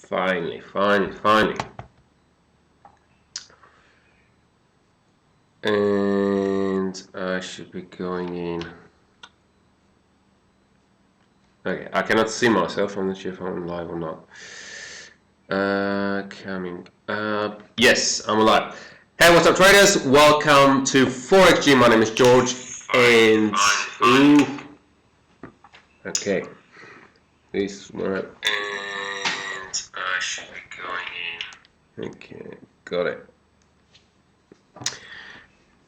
Finally. And I should be going in. Okay, I cannot see myself. I'm not sure if I'm live or not. Coming up. Yes, I'm live. Hey, what's up, traders? Welcome to Forex G. My name is George, and okay, this one. And I should be going in. Okay, got it.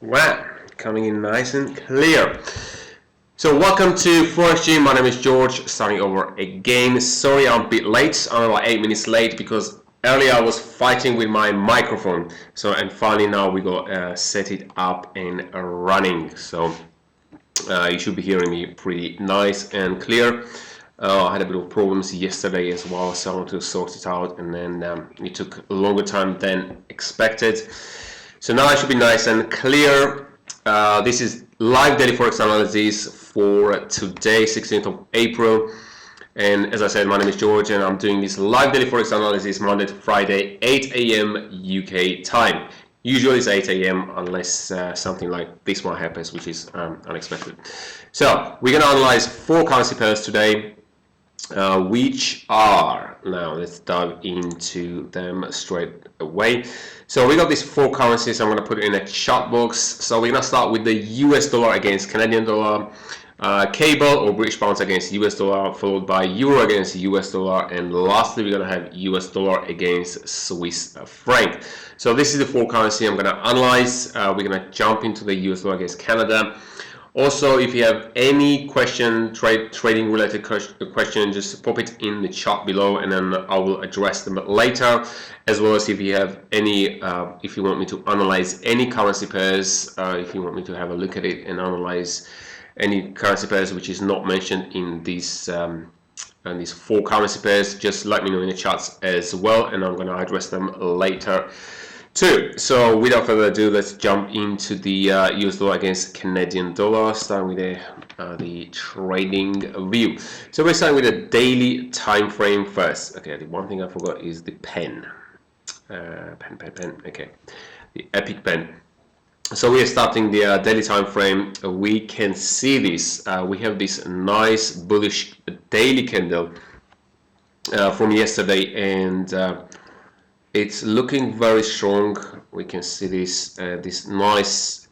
Wow, coming in nice and clear. So welcome to Forex G. My name is George, starting over again. Sorry I'm a bit late. I'm about 8 minutes late because earlier I was fighting with my microphone. So and finally now we got set it up and running. So you should be hearing me pretty nice and clear. I had a bit of problems yesterday as well, so I wanted to sort it out, and then it took a longer time than expected. So now I should be nice and clear. This is live daily forex analysis for today, 16th of April. And as I said, my name is George, and I'm doing this live daily forex analysis Monday to Friday, 8 a.m. UK time. Usually it's 8 a.m. unless something like this one happens, which is unexpected. So we're going to analyze 4 currency pairs today, which are, now let's dive into them straight away. So we got these 4 currencies. I'm going to put it in a chart box. So we're going to start with the US dollar against Canadian dollar, cable or British pounds against US dollar, followed by euro against US dollar, and lastly we're going to have US dollar against Swiss franc. So this is the 4 currency I'm going to analyze. We're going to jump into the US dollar against Canada. Also, if you have any question, trading related question, just pop it in the chat below, and then I will address them later. As well as if you have any, if you want me to analyze any currency pairs, if you want me to have a look at it and analyze any currency pairs which is not mentioned in these 4 currency pairs, just let me know in the chats as well, and I'm going to address them later too. So without further ado, let's jump into the US dollar against Canadian dollar, starting with the trading view. So we're starting with a daily time frame first. Okay, the one thing I forgot is the pen. Pen. Okay, the epic pen. So we are starting the daily time frame. We can see this. We have this nice bullish daily candle from yesterday, and it's looking very strong. We can see this this nice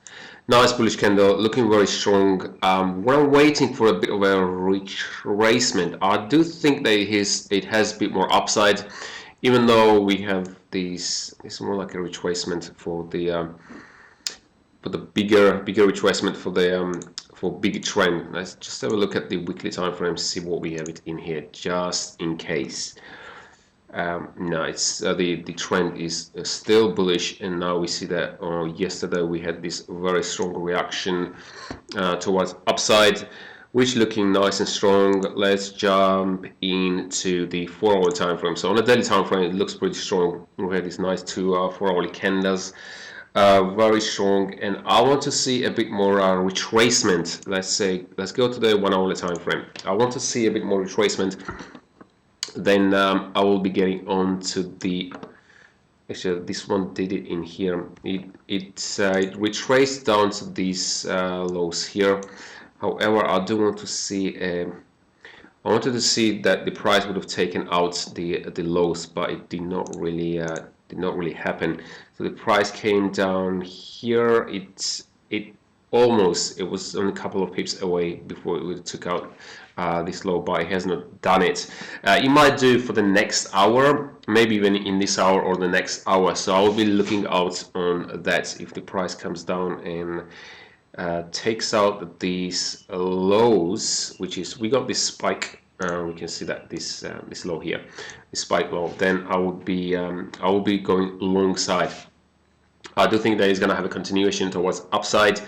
bullish candle looking very strong. We're waiting for a bit of a retracement. I do think that it has a bit more upside, even though we have these. It's more like a retracement for the bigger retracement for big trend. Let's just have a look at the weekly time frame, see what we have it in here, just in case. No, it's the trend is still bullish, and now we see that yesterday we had this very strong reaction towards upside, which looking nice and strong. Let's jump into the 4-hour time frame. So on the daily time frame, it looks pretty strong. We had these nice 4-hourly candles, very strong, and I want to see a bit more retracement. Let's go to the 1-hourly time frame. I want to see a bit more retracement. Then I will be getting on to the, actually this one did it in here. It retraced down to these lows here. However, I do want to see I wanted to see that the price would have taken out the lows, but it did not really happen. So the price came down here. It was only a couple of pips away before it took out this low, but it has not done it. It might do for the next hour, maybe even in this hour or the next hour. So I will be looking out on that. If the price comes down and takes out these lows, which is, we got this spike. We can see that this low here, this spike low. Then I will be going long side. I do think that it's going to have a continuation towards upside.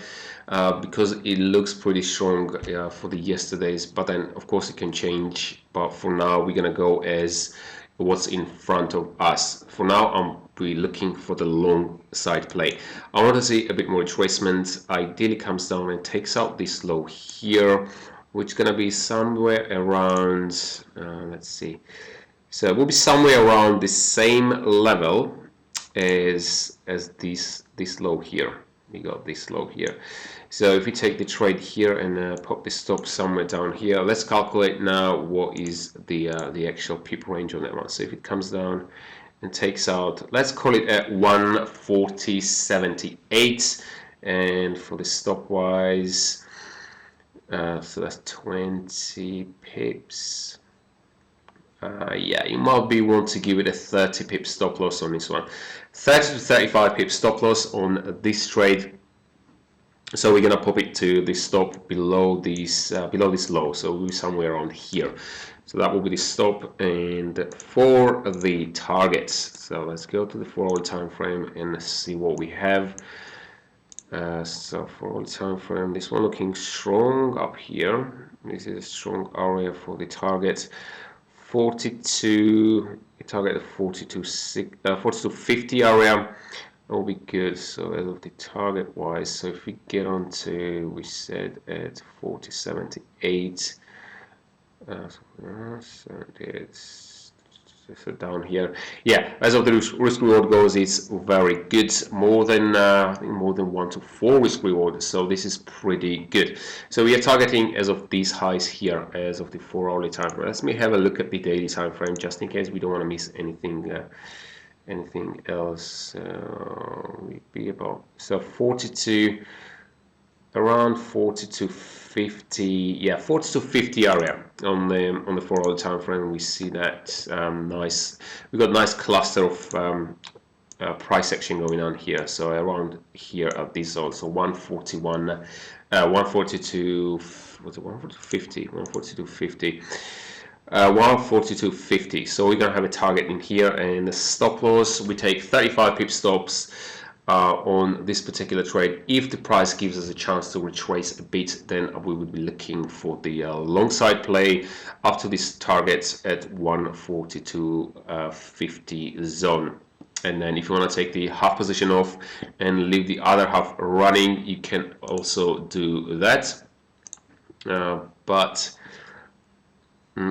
Because it looks pretty strong for the yesterdays, but then of course it can change. But for now, we're gonna go as what's in front of us. For now, I'm really looking for the long side play. I want to see a bit more retracement. Ideally comes down and takes out this low here, which is gonna be somewhere around let's see, So it will be somewhere around the same level as this low here. We got this low here. So if we take the trade here and pop the stop somewhere down here, let's calculate now what is the actual pip range on that one. So if it comes down and takes out, let's call it at 140.78, and for the stop wise, so that's 20 pips. Yeah, you might be want to give it a 30 pip stop loss on this one. 30 to 35 pip stop loss on this trade. So we're gonna pop it to the stop below this low. So we'll be somewhere around here. So that will be the stop, and for the targets. So let's go to the 4-hour time frame and see what we have. So for all time frame, this one looking strong up here. This is a strong area for the target. 42, target 42.50 area. That will be good. So as of the target wise, so if we get on to, we said at 40.78, so down here, yeah, as of the risk reward goes, it's very good, more than I think more than 1 to 4 risk reward, so this is pretty good. So we are targeting as of these highs here, as of the 4-hourly time frame. Let me have a look at the daily time frame, just in case we don't want to miss anything else. We'd be about, so 42, around 42.50, yeah, 42.50 area on the 4-hour time frame. We see that nice. We got a nice cluster of price action going on here. So around here at this zone, so 141, 142, what's it, 142.50, 142.50. 142.50. So we're gonna have a target in here, and the stop loss, we take 35 pip stops on this particular trade. If the price gives us a chance to retrace a bit, then we would be looking for the long side play up to this target at 142.50 zone. And then if you want to take the half position off and leave the other half running, you can also do that. But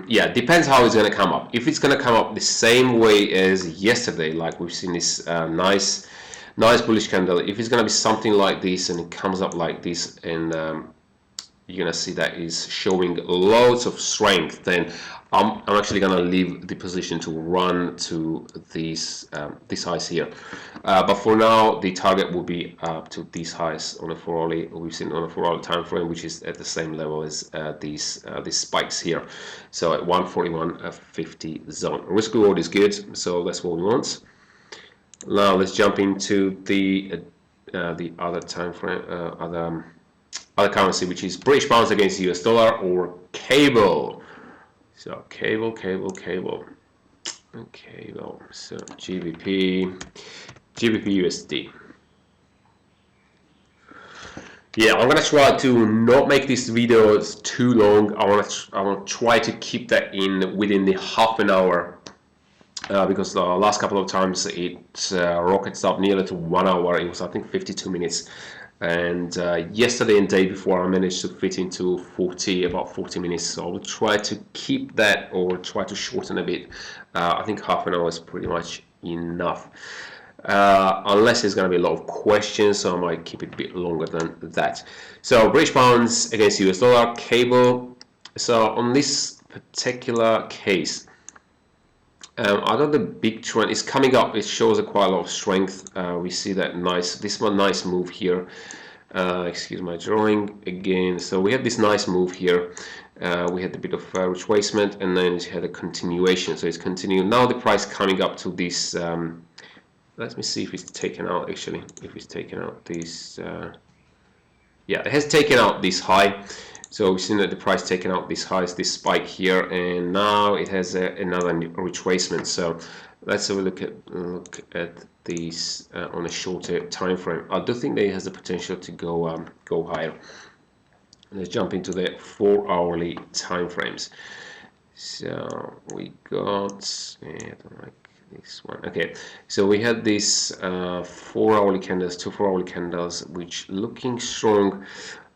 yeah, depends how it's going to come up. If it's going to come up the same way as yesterday, like we've seen this nice bullish candle, if it's going to be something like this and it comes up like this, and you're going to see that is showing loads of strength, then I'm actually going to leave the position to run to these highs here. But for now, the target will be up to these highs on a 4-hourly. We've seen on a 4-hour time frame, which is at the same level as these spikes here. So at 141.50 zone. Risk reward is good, so that's what we want. Now let's jump into the other time frame, other currency, which is British pounds against US dollar, or cable. So cable. Okay, well, so GBPUSD. Yeah, I'm gonna try to not make these videos too long. I want to try to keep that in within the half an hour. Because the last couple of times it rockets up nearly to 1 hour. It was, I think, 52 minutes. And yesterday and day before, I managed to fit into about 40 minutes. So I will try to keep that, or try to shorten a bit. I think half an hour is pretty much enough. Unless there's going to be a lot of questions, so I might keep it a bit longer than that. So British pounds against US dollar, cable. So on this particular case, I got the big trend is coming up. It shows quite a lot of strength. We see that nice move here. Excuse my drawing again. So we had this nice move here. We had a bit of retracement, and then it had a continuation. So it's continuing. Now the price coming up to this. Let me see if it's taken out. Actually, if it's taken out this. Yeah, it has taken out this high. So we've seen that the price taken out this high, this spike here, and now it has another retracement. So let's have a look at these on a shorter time frame. I do think that it has the potential to go higher. Let's jump into the 4-hourly time frames. So we got, I don't like this one. Okay, so we had these 4-hourly candles, 2 4-hourly candles, which looking strong.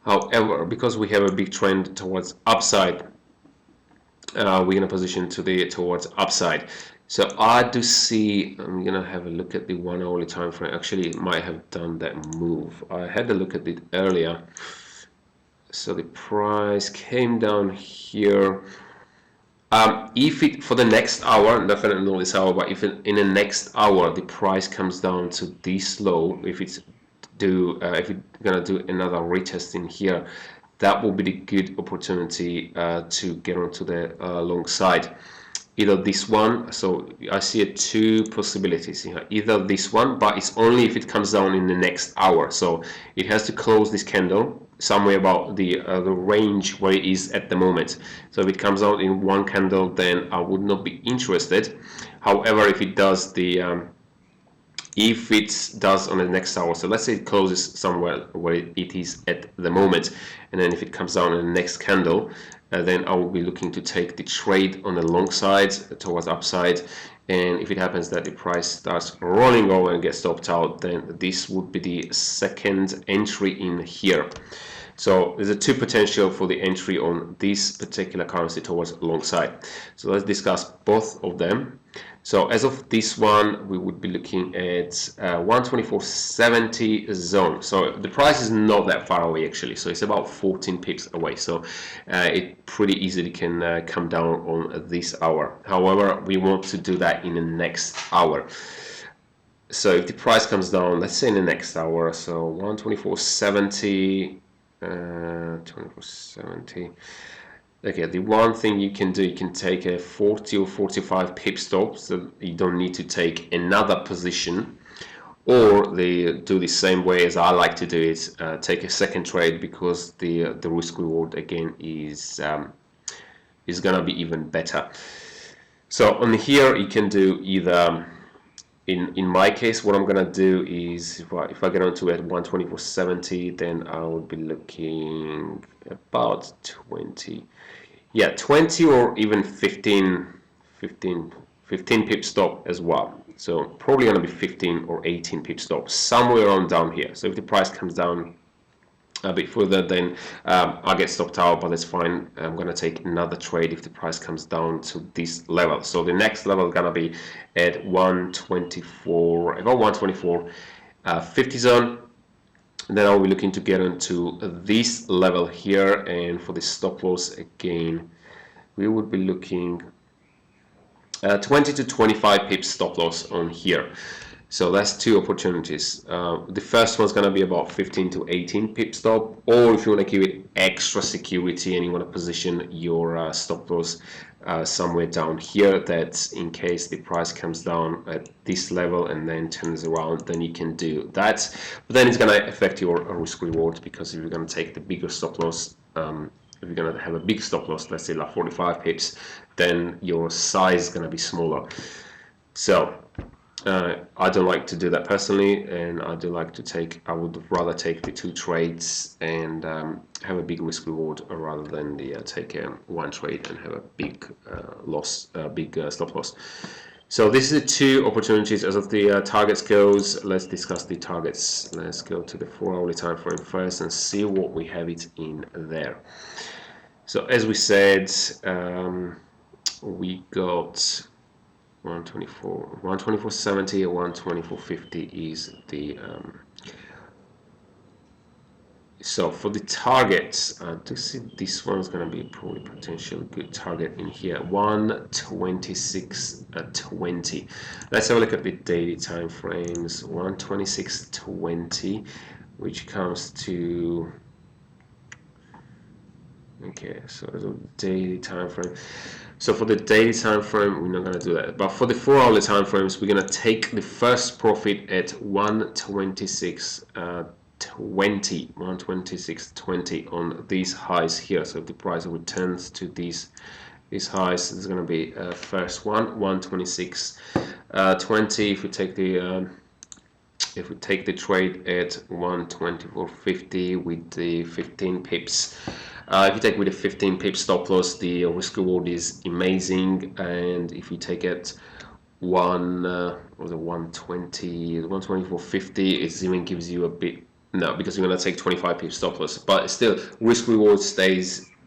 However, because we have a big trend towards upside, we're gonna position towards upside. So I do see, I'm gonna have a look at the 1 hourly time frame. Actually, it might have done that move. I had a look at it earlier. So the price came down here. If it for the next hour, definitely not this hour, but if in the next hour the price comes down to this low, if it's gonna do another retest in here, that will be the good opportunity to get onto the long side. Either this one, so I see two possibilities here. Either this one, but it's only if it comes down in the next hour. So it has to close this candle somewhere about the range where it is at the moment. So if it comes out in one candle, then I would not be interested. However, if it does on the next hour, so let's say it closes somewhere where it is at the moment, and then if it comes down in the next candle, then I will be looking to take the trade on the long side towards upside. And if it happens that the price starts rolling over and gets stopped out, then this would be the second entry in here. So there's two potential for the entry on this particular currency towards long side. So let's discuss both of them. So as of this one, we would be looking at 124.70 zone. So the price is not that far away actually. So it's about 14 pips away. So it pretty easily can come down on this hour. However, we want to do that in the next hour. So if the price comes down, let's say in the next hour, so 124.70, 24.70. Okay, the one thing you can do, you can take a 40 or 45 pip stop, so you don't need to take another position, or they do the same way as I like to do it, take a second trade, because the risk reward again is gonna be even better. So on here you can do either. In my case, what I'm gonna do is if I get onto at 124.70, then I would be looking about 20 or even 15 pip stop as well. So probably gonna be 15 or 18 pip stop, somewhere on down here. So if the price comes down a bit further, then I get stopped out, but that's fine. I'm gonna take another trade if the price comes down to this level. So the next level is gonna be at 124, about 124.50 zone. And then I'll be looking to get into this level here, and for the stop loss again, we would be looking 20 to 25 pips stop loss on here. So that's two opportunities. The first one's going to be about 15 to 18 pip stop, or if you want to give it extra security and you want to position your stop loss somewhere down here, that in case the price comes down at this level and then turns around, then you can do that. But then it's going to affect your risk reward, because if you're going to take the bigger stop loss, if you're going to have a big stop loss, let's say like 45 pips, then your size is going to be smaller. So I don't like to do that personally, and I would rather take the two trades and have a big risk reward rather than take one trade and have a big stop loss. So this is the two opportunities. As of the targets goes, let's discuss the targets. Let's go to the 4 hourly time frame first and see what we have it in there. So as we said, we got 124.70 or 124.50 is the so for the targets, I do see this one's going to be probably potentially good target in here, 126.20. Let's have a look at the daily time frames. 126.20, which comes to, okay, so the daily time frame. So for the daily time frame, we're not going to do that. But for the 4 hourly time frames, we're going to take the first profit at 126.20 on these highs here. So if the price returns to these highs, it's going to be first one, 126.20. If we take the trade at 124.50 with the 15 pips. If you take with a 15 pip stop loss, the risk reward is amazing. And if you take it 124.50, it even gives you a bit, no, because you're going to take 25 pip stop loss, but still risk reward stays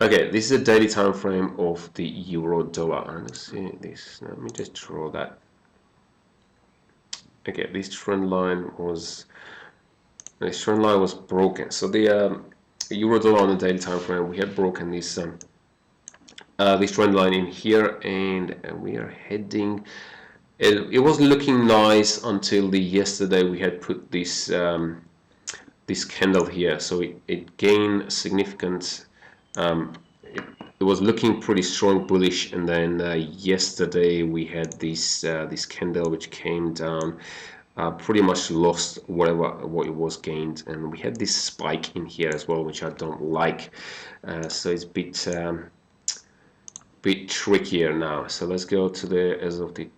Okay, this is a daily time frame of the euro dollar. And let's see this. Let me just draw that. Okay, this trend line was broken. So the euro dollar on the daily time frame, we had broken this trend line in here, and we are heading. It wasn't looking nice until the yesterday we had put this this candle here, so it gained significant. It was looking pretty strong bullish, and then yesterday we had this candle which came down, pretty much lost what it was gained, and we had this spike in here as well, which I don't like. So it's a bit trickier now. So let's go to the as of the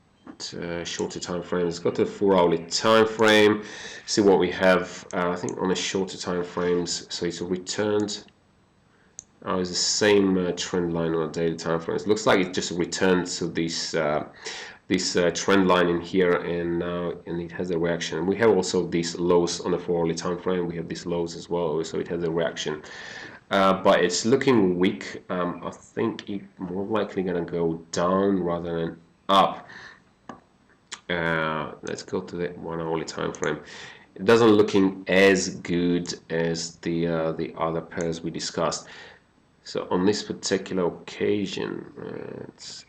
shorter time frame. Let's go to the 4-hourly time frame, see what we have. I think on the shorter time frames, so it's returned. It's the same trend line on the daily time frames. Looks like it just returned to this trend line in here, and now it has a reaction. We have also these lows on the 4-hourly time frame. We have these lows as well, so it has a reaction. But it's looking weak. I think it's more likely gonna go down rather than up. Let's go to the 1-hourly time frame. It doesn't looking as good as the other pairs we discussed. So on this particular occasion,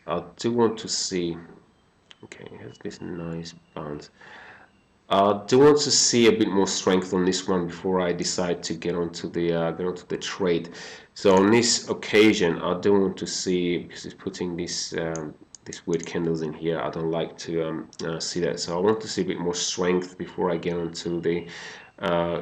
I do want to see. Okay, it has this nice bounce. I do want to see a bit more strength on this one before I decide to get onto the trade. So on this occasion, I do want to see, because it's putting these weird candles in here. I don't like to see that. So I want to see a bit more strength before I get onto the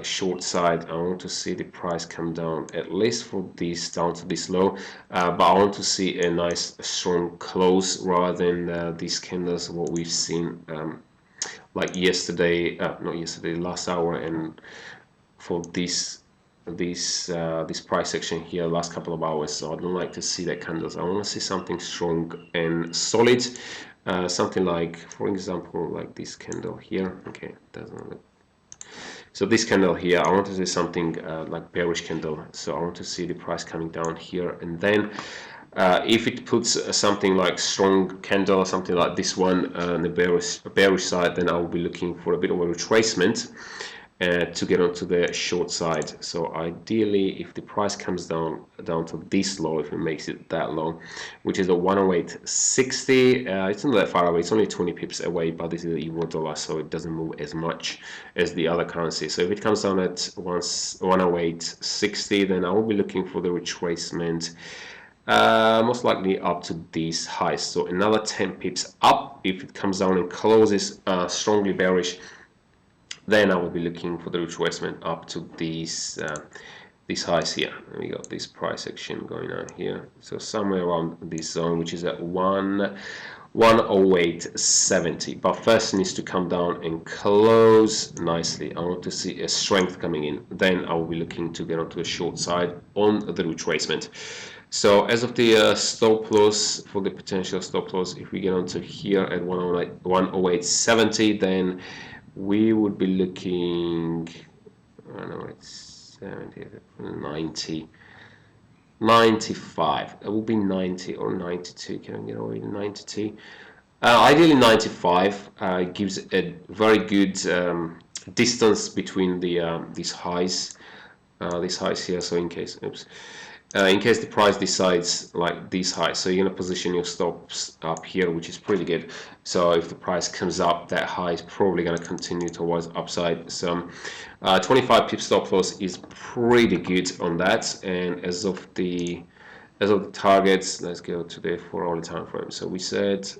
short side. I want to see the price come down, at least for this down to this low, but I want to see a nice strong close rather than these candles what we've seen like yesterday, not yesterday, last hour, and for this price action here last couple of hours. So I don't like to see that candles. I want to see something strong and solid, something like, for example, like this candle here. Okay, doesn't look. So this candle here, I want to see something like bearish candle. So I want to see the price coming down here, and then if it puts something like strong candle or something like this one on the bearish side, then I will be looking for a bit of a retracement to get onto the short side. So ideally, if the price comes down to this low, if it makes it that low, which is a 108.60, it's not that far away. It's only 20 pips away, but this is the euro dollar, so it doesn't move as much as the other currencies. So if it comes down at 108.60, then I will be looking for the retracement. Most likely up to these highs, so another 10 pips up. If it comes down and closes strongly bearish, then I will be looking for the retracement up to these highs here. We got this price action going on here, so somewhere around this zone, which is at 108.70. But first it needs to come down and close nicely. I want to see a strength coming in, then I will be looking to get onto the short side on the retracement. So as of the stop loss, for the potential stop loss, if we get onto here at 108.70, then we would be looking 108.70, 90, 95. It will be 90 or 92. Can I get away to 92? Ideally 95 gives a very good distance between the these highs here. So in case the price decides like these highs, so you're going to position your stops up here, which is pretty good. So if the price comes up, that high is probably going to continue towards upside. So 25 pip stop loss is pretty good on that. And as of the targets, let's go to the 4-hourly time frame. So we said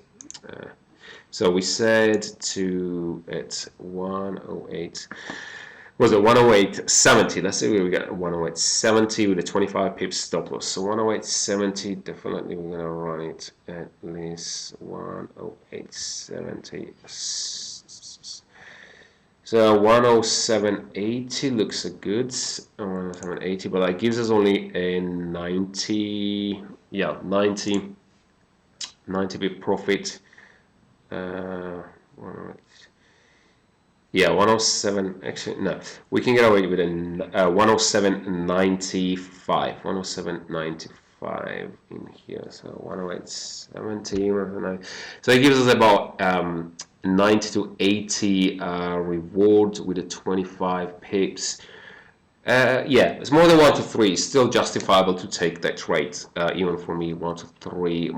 to at 108. Was it 108.70? Let's see where we got 108.70 with a 25 pips stop loss. So 108.70, definitely we're gonna run it at least 108.70. So 107.80 looks good. 107.80, but that gives us only a 90 bit profit. 107, actually, no. We can get away with a 107.95. 107.95. 105 in here, so 108.70. So it gives us about 90 to 80 reward with a 25 pips. Yeah, it's more than 1 to 3. It's still justifiable to take that trade. Even for me, 1 to 3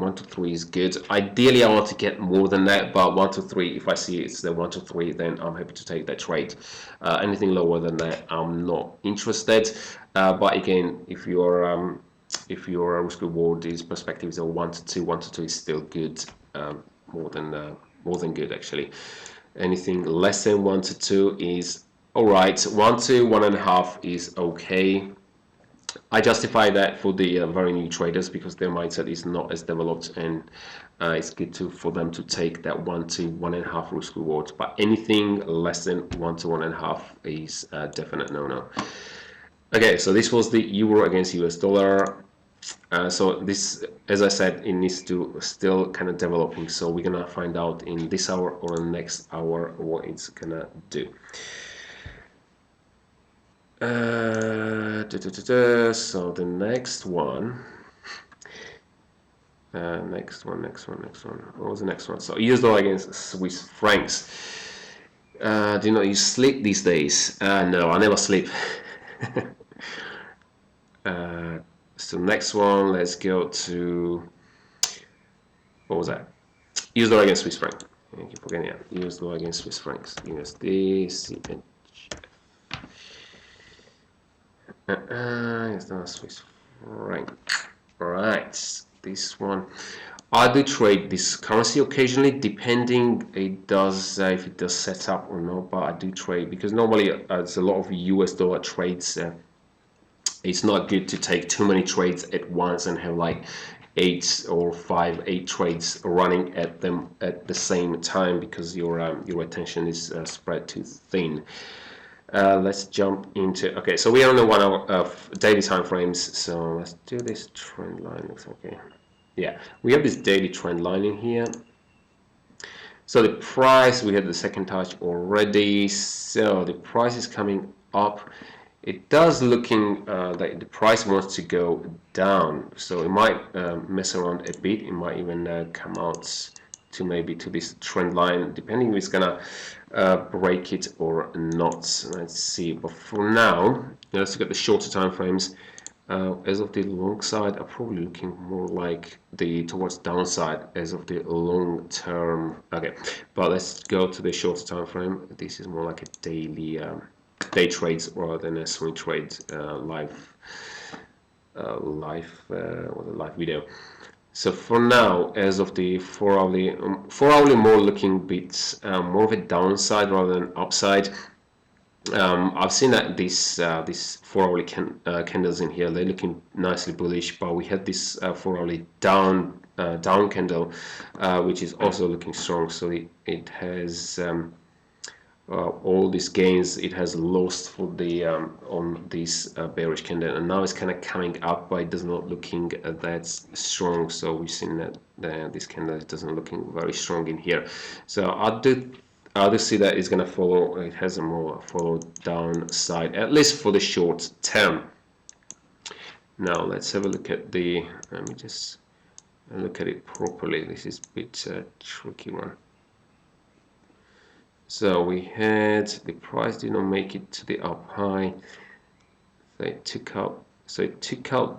is good. Ideally, I want to get more than that, but 1 to 3, if I see it's the 1 to 3, then I'm happy to take that trade. Anything lower than that, I'm not interested. But again, if your risk reward is perspective is a 1 to 2, 1 to 2 is still good. More than good actually. Anything less than 1 to 2 is alright. 1 to 1.5 is okay. I justify that for the very new traders because their mindset is not as developed, and it's good for them to take that 1 to 1.5 risk reward. But anything less than 1 to 1.5 is a definite no-no. Okay, so this was the euro against US dollar. So this, as I said, it needs to still kind of developing. So we're gonna find out in this hour or the next hour what it's gonna do. So the next one. Next one. What was the next one? So US dollar against Swiss francs. Do you know you sleep these days? No, I never sleep. So next one, let's go to, what was that? US dollar against Swiss franc. I keep forgetting it. US dollar against Swiss francs. USDCHF. US dollar Swiss franc. Alright, this one. I do trade this currency occasionally, depending it does if it does set up or not. But I do trade because normally there's a lot of US dollar trades. It's not good to take too many trades at once and have like 8 trades running at them at the same time, because your attention is spread too thin. Let's jump into, okay, so we are on the 1 hour of daily time frames, so let's do this trend line. Looks okay. Yeah, we have this daily trend line in here. So the price, we had the second touch already, so the price is coming up. It does looking that the price wants to go down, so it might mess around a bit. It might even come out to maybe to this trend line, depending if it's gonna break it or not. Let's see. But for now, let's look at the shorter time frames. As of the long side, I'm probably looking more like towards downside as of the long term. Okay, but let's go to the shorter time frame. This is more like a daily. Day trades rather than a swing trade live video. So for now, as of the 4 hourly more looking bits more of a downside rather than upside. I've seen that these 4 hourly candles in here, they're looking nicely bullish, but we had this 4 hourly down candle, which is also looking strong. So it has all these gains it has lost for the on this bearish candle, and now it's kind of coming up, but it does not looking that strong. So we've seen that this candle doesn't looking very strong in here. So I do see that it's going to follow. It has a more follow down side, at least for the short term. Now let's have a look at the. Let me just look at it properly. This is a bit tricky one. So we had the price did not make it to the up high. It took out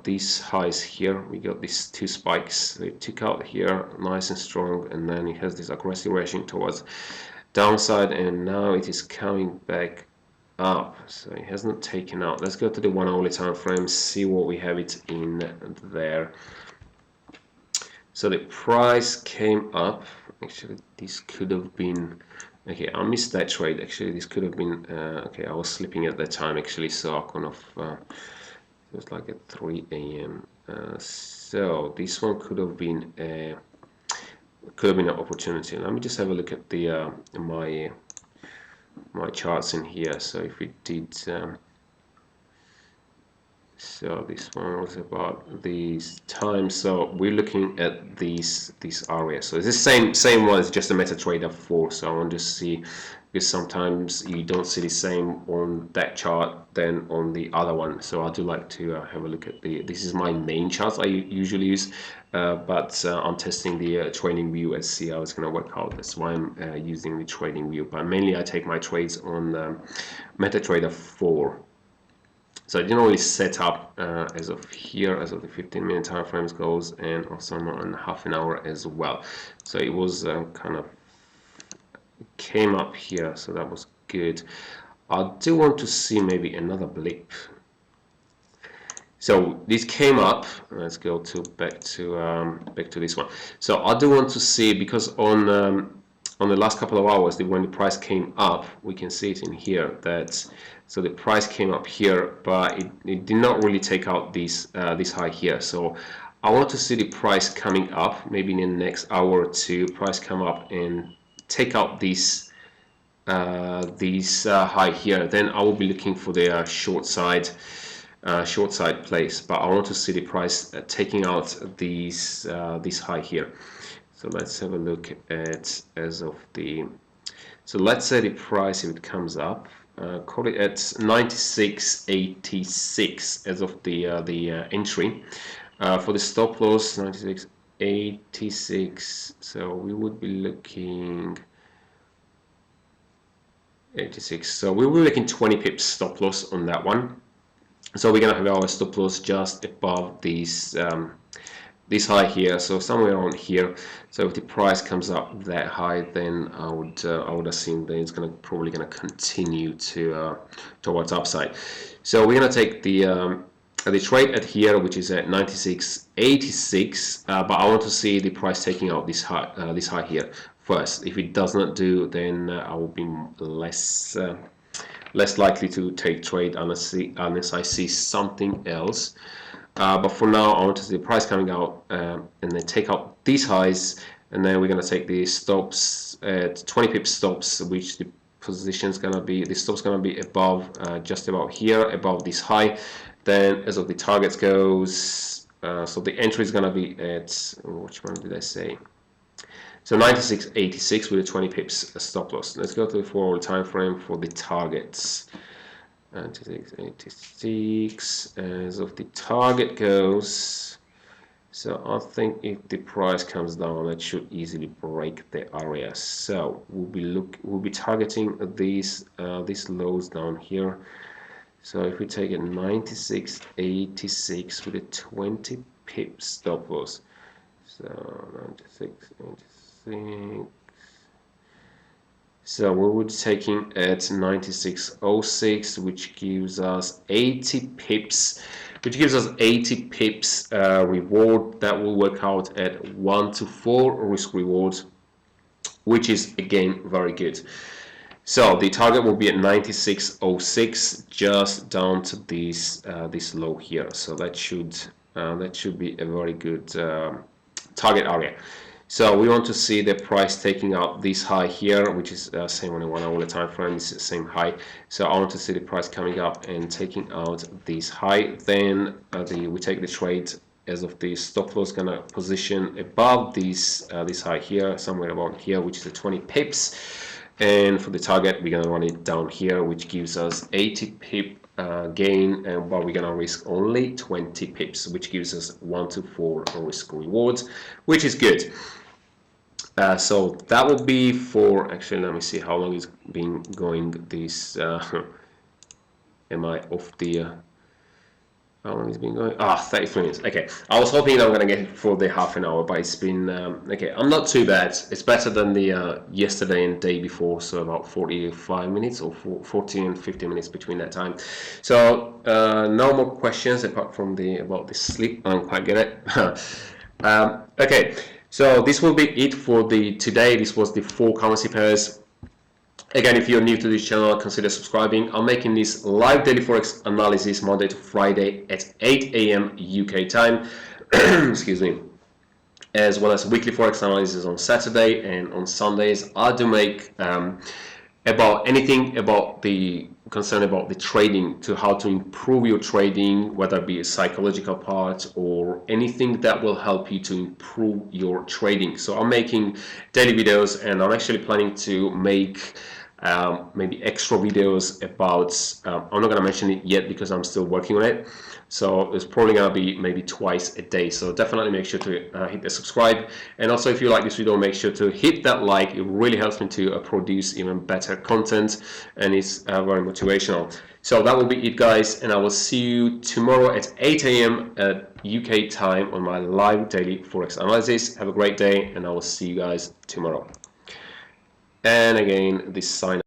these highs here. We got these 2 spikes. So it took out here nice and strong, and then it has this aggressive reaction towards downside, and now it is coming back up. So it has not taken out. Let's go to the 1 hourly time frame, see what we have it in there. So the price came up. Actually, this could have been. Okay, I missed that trade. Actually, this could have been okay. I was sleeping at that time actually, so I kind of it was like at 3 a.m. So this one could have been an opportunity. Let me just have a look at the my charts in here. So if we did So this one was about these times. So we're looking at these areas. So it's the same one. It's just a MetaTrader 4. So I want to see, because sometimes you don't see the same on that chart than on the other one. So I do like to have a look at the. This is my main chart I usually use, but I'm testing the trading view and see how it's going to work out. That's why I'm using the trading view. But mainly I take my trades on MetaTrader 4. So I didn't really set up as of here, as of the 15-minute time frames goes, and also on half an hour as well. So it was kind of came up here, so that was good. I do want to see maybe another blip. So this came up. Let's go to back to this one. So I do want to see, because on the last couple of hours, when the price came up, we can see it in here that. So the price came up here, but it did not really take out this high here. So I want to see the price coming up, maybe in the next hour or two, price come up and take out this high here. Then I will be looking for the short side place. But I want to see the price taking out this high here. So let's have a look at as of the. So let's say the price, if it comes up. Call it at 96.86 as of the entry. For the stop loss, 96.86. So we would be looking 86. So we will be looking 20 pips stop loss on that one. So we're gonna have our stop loss just above these. This high here, so somewhere around here. So if the price comes up that high, then I would assume that it's probably gonna continue to towards upside. So we're gonna take the trade at here, which is at 96.86, but I want to see the price taking out this high here first. If it does not do, then I will be less likely to take trade unless I see something else. But for now, I want to see the price coming out and then take out these highs, and then we're going to take the stops at 20 pip stops, which the position's going to be, the stop's going to be above, just about here, above this high. Then as of the targets goes, so the entry is going to be at, which one did I say? So 96.86 with a 20 pips stop loss. Let's go to the 4-hour time frame for the targets. 96.86 as of the target goes. So I think if the price comes down, it should easily break the area. So we'll be targeting these lows down here. So if we take it 96.86 with a 20 pip stop loss. So 96.86. So we would be taking at 96.06, which gives us 80 pips, reward. That will work out at 1 to 4 risk reward, which is again very good. So the target will be at 96.06, just down to this low here. So that should be a very good target area. So we want to see the price taking out this high here, which is same on the 1 hour time frame, it's the same high. So I want to see the price coming up and taking out this high. Then we take the trade as of the stop loss gonna position above this high here, somewhere around here, which is the 20 pips. And for the target, we're gonna run it down here, which gives us 80 pip gain, and but we're gonna risk only 20 pips, which gives us 1 to 4 risk rewards, which is good. So that will be for, actually let me see how long it's been going this am I off the how long it's been going? 33 minutes. Okay, I was hoping that I'm gonna get it for the half an hour, but it's been okay, I'm not too bad. It's better than the yesterday and day before, so about 45 minutes or 14 and 15 minutes between that time. So no more questions apart from about the sleep. I don't quite get it. Okay, so this will be it for today. This was the 4 currency pairs. Again, if you're new to this channel, consider subscribing. I'm making this live daily forex analysis Monday to Friday at 8 a.m. UK time. Excuse me. As well as weekly forex analysis on Saturday, and on Sundays I do make about anything about the concerned about the trading, to how to improve your trading, whether it be a psychological part or anything that will help you to improve your trading. So I'm making daily videos, and I'm actually planning to make maybe extra videos about, I'm not going to mention it yet because I'm still working on it. So it's probably going to be maybe twice a day. So definitely make sure to hit the subscribe. And also, if you like this video, make sure to hit that like. It really helps me to produce even better content, and it's very motivational. So that will be it, guys. And I will see you tomorrow at 8 a.m. at UK time on my live daily Forex analysis. Have a great day, and I will see you guys tomorrow. And again, this sign